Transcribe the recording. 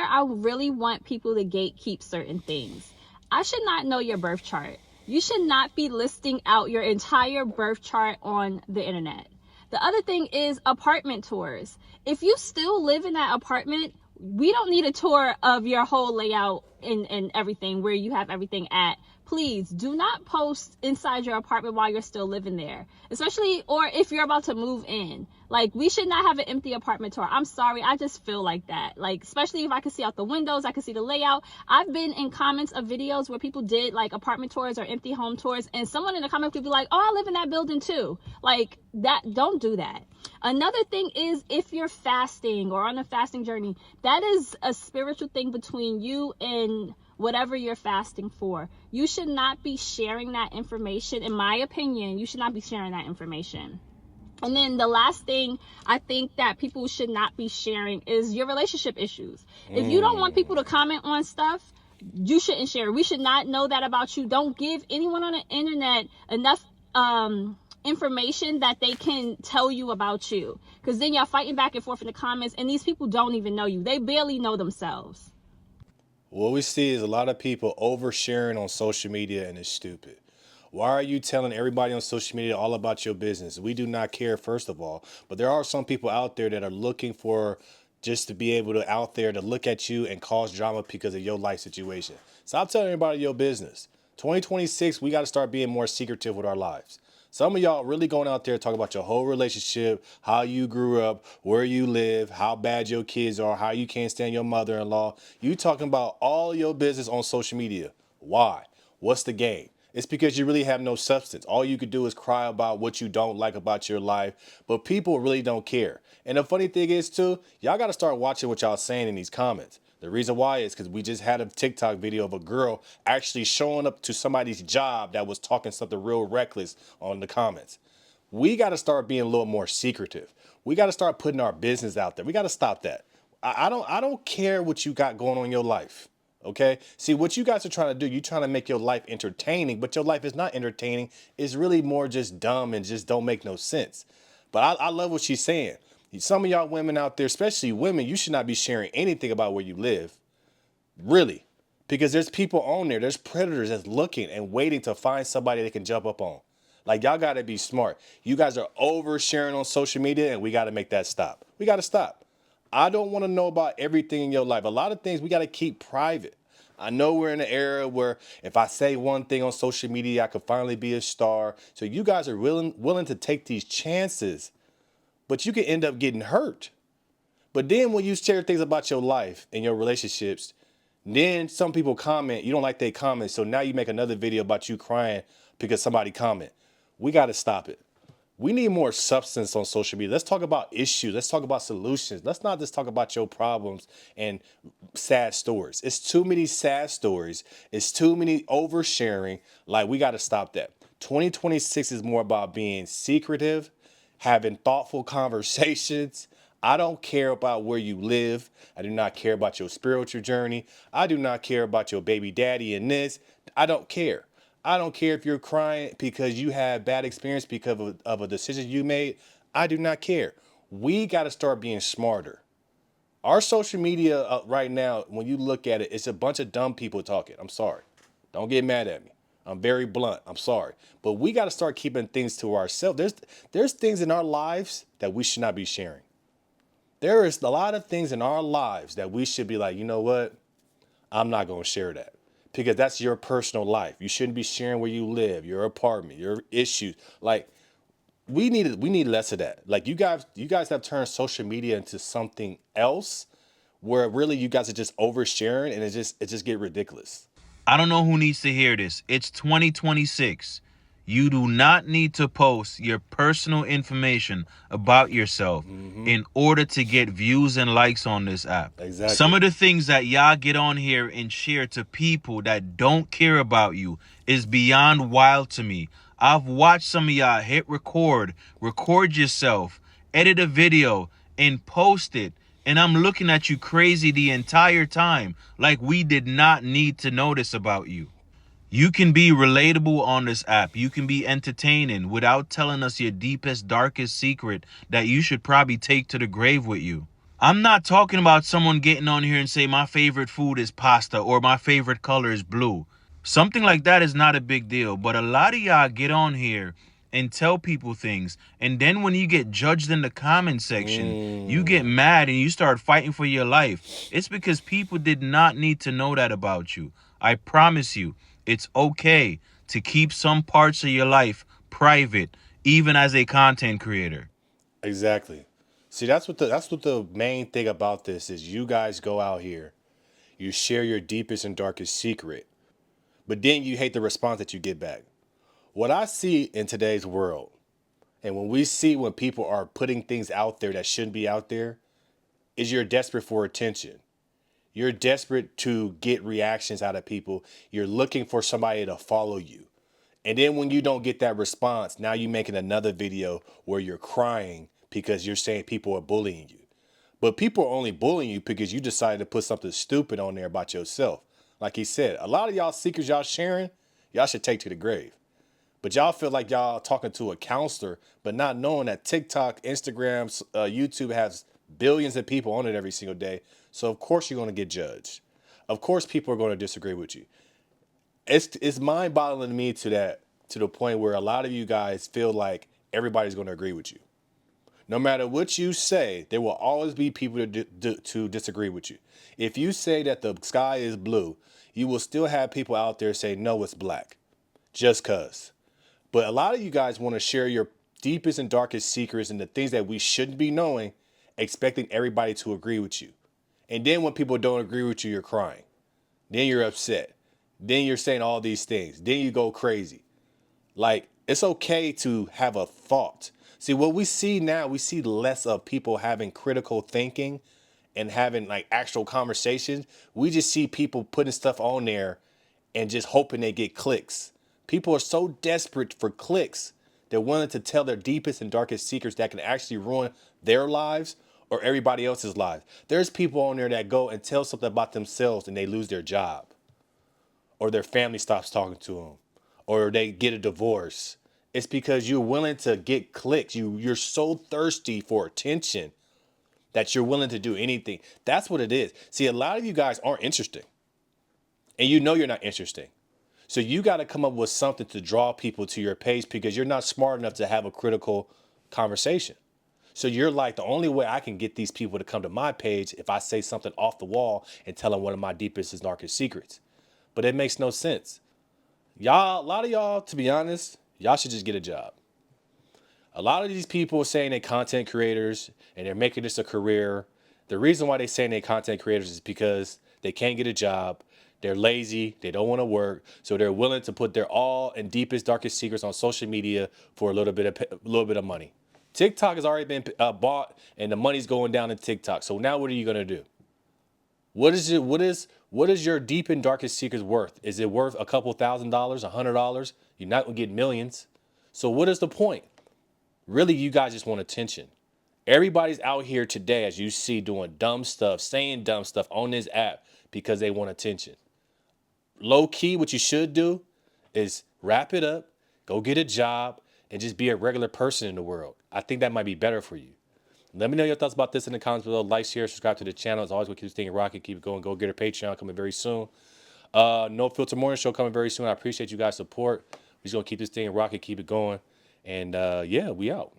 where I really want people to gatekeep certain things. I should not know your birth chart. You should not be listing out your entire birth chart on the internet. The other thing is apartment tours. If you still live in that apartment, we don't need a tour of your whole layout and everything, where you have everything at. Please do not post inside your apartment while you're still living there, especially, or if you're about to move in. Like, we should not have an empty apartment tour. I'm sorry, I just feel like that. Like, especially if I can see out the windows, I can see the layout. I've been in comments of videos where people did like apartment tours or empty home tours, and someone in the comment could be like, oh, I live in that building too. Like, that, don't do that. Another thing is, if you're fasting or on a fasting journey, that is a spiritual thing between you and whatever you're fasting for. You should not be sharing that information. In my opinion, you should not be sharing that information. And then the last thing I think that people should not be sharing is your relationship issues. If you don't want people to comment on stuff, you shouldn't share. We should not know that about you. Don't give anyone on the internet enough information that they can tell you about you, because then you're fighting back and forth in the comments, and these people don't even know you. They barely know themselves. What we see is a lot of people oversharing on social media, and it's stupid. Why are you telling everybody on social media all about your business? We do not care, first of all, but there are some people out there that are looking for just to be able to out there to look at you and cause drama because of your life situation. Stop telling everybody your business. 2026, we got to start being more secretive with our lives. Some of y'all really going out there talking about your whole relationship, how you grew up, where you live, how bad your kids are, how you can't stand your mother-in-law. You talking about all your business on social media. Why? What's the game? It's because you really have no substance. All you could do is cry about what you don't like about your life, but people really don't care. And the funny thing is too, y'all got to start watching what y'all saying in these comments. The reason why is because we just had a TikTok video of a girl actually showing up to somebody's job that was talking something real reckless on the comments. We got to start being a little more secretive. We got to start putting our business out there. We got to stop that. I don't care what you got going on in your life. Okay. See, what you guys are trying to do, you're trying to make your life entertaining, but your life is not entertaining. It's really more just dumb and just don't make no sense. But I love what she's saying. Some of y'all women out there, especially women, you should not be sharing anything about where you live. Really. Because there's people on there, there's predators that's looking and waiting to find somebody they can jump up on. Like, y'all got to be smart. You guys are oversharing on social media, and we got to make that stop. We got to stop. I don't want to know about everything in your life. A lot of things we got to keep private. I know we're in an era where if I say one thing on social media, I could finally be a star. So you guys are willing to take these chances, but you can end up getting hurt. But then when you share things about your life and your relationships, then some people comment, you don't like their comments. So now you make another video about you crying because somebody comment. We got to stop it. We need more substance on social media. Let's talk about issues. Let's talk about solutions. Let's not just talk about your problems and sad stories. It's too many sad stories. It's too many oversharing. Like, we got to stop that. 2026 is more about being secretive, having thoughtful conversations. I don't care about where you live. I do not care about your spiritual journey. I do not care about your baby daddy and this. I don't care. I don't care if you're crying because you had bad experience because of a decision you made. I do not care. We got to start being smarter. Our social media right now, when you look at it, it's a bunch of dumb people talking. I'm sorry. Don't get mad at me. I'm very blunt. I'm sorry. But we got to start keeping things to ourselves. There's things in our lives that we should not be sharing. There is a lot of things in our lives that we should be like, you know what? I'm not going to share that. Because that's your personal life. You shouldn't be sharing where you live, your apartment, your issues. Like, we need less of that. Like, you guys have turned social media into something else where really you guys are just oversharing, and it just get ridiculous. I don't know who needs to hear this. It's 2026. You do not need to post your personal information about yourself in order to get views and likes on this app. Exactly. Some of the things that y'all get on here and share to people that don't care about you is beyond wild to me. I've watched some of y'all hit record yourself, edit a video, and post it. And I'm looking at you crazy the entire time, like we did not need to know this about you. You can be relatable on this app. You can be entertaining without telling us your deepest, darkest secret that you should probably take to the grave with you. I'm not talking about someone getting on here and say my favorite food is pasta or my favorite color is blue. Something like that is not a big deal. But a lot of y'all get on here and tell people things. And then when you get judged in the comment section, you get mad and you start fighting for your life. It's because people did not need to know that about you. I promise you, it's okay to keep some parts of your life private, even as a content creator. Exactly. See, that's what the main thing about this is. You guys go out here, you share your deepest and darkest secret, but then you hate the response that you get back. What I see in today's world, and when people are putting things out there that shouldn't be out there, is you're desperate for attention. You're desperate to get reactions out of people. You're looking for somebody to follow you. And then when you don't get that response, now you're making another video where you're crying because you're saying people are bullying you. But people are only bullying you because you decided to put something stupid on there about yourself. Like he said, a lot of y'all secrets y'all sharing, y'all should take to the grave. But y'all feel like y'all talking to a counselor, but not knowing that TikTok, Instagram, YouTube has billions of people on it every single day. So of course you're going to get judged. Of course people are going to disagree with you. It's mind-boggling to me to the point where a lot of you guys feel like everybody's going to agree with you. No matter what you say, there will always be people to disagree with you. If you say that the sky is blue, you will still have people out there say no, it's black, just cause. But a lot of you guys want to share your deepest and darkest secrets and the things that we shouldn't be knowing, expecting everybody to agree with you. And then when people don't agree with you, you're crying. Then you're upset. Then you're saying all these things. Then you go crazy. Like, it's okay to have a thought. See, what we see now, we see less of people having critical thinking and having like actual conversations. We just see people putting stuff on there and just hoping they get clicks. People are so desperate for clicks, they're willing to tell their deepest and darkest secrets that can actually ruin their lives or everybody else's lives. There's people on there that go and tell something about themselves and they lose their job, or their family stops talking to them, or they get a divorce. It's because you're willing to get clicks. You're so thirsty for attention that you're willing to do anything. That's what it is. See, a lot of you guys aren't interesting, and you know you're not interesting. So you got to come up with something to draw people to your page because you're not smart enough to have a critical conversation. So you're like, the only way I can get these people to come to my page if I say something off the wall and tell them one of my deepest and darkest secrets. But it makes no sense. Y'all, a lot of y'all, to be honest, y'all should just get a job. A lot of these people are saying they're content creators and they're making this a career. The reason why they're saying they're content creators is because they can't get a job. They're lazy. They don't want to work. So they're willing to put their all and deepest, darkest secrets on social media for a little bit of money. TikTok has already been bought and the money's going down in TikTok. So now what are you going to do? What is your deep and darkest secrets worth? Is it worth a couple $1,000s, $100? You're not gonna get millions. So what is the point? Really, you guys just want attention. Everybody's out here today, as you see, doing dumb stuff, saying dumb stuff on this app because they want attention. Low key, what you should do is wrap it up, go get a job, and just be a regular person in the world. I think that might be better for you. Let me know your thoughts about this in the comments below. Like, share, subscribe to the channel. As always, we'll keep this thing rocking, keep it going. Go get a Patreon coming very soon. No Filter Morning Show coming very soon. I appreciate you guys' support. We're just going to keep this thing rocking, keep it going. And yeah, we out.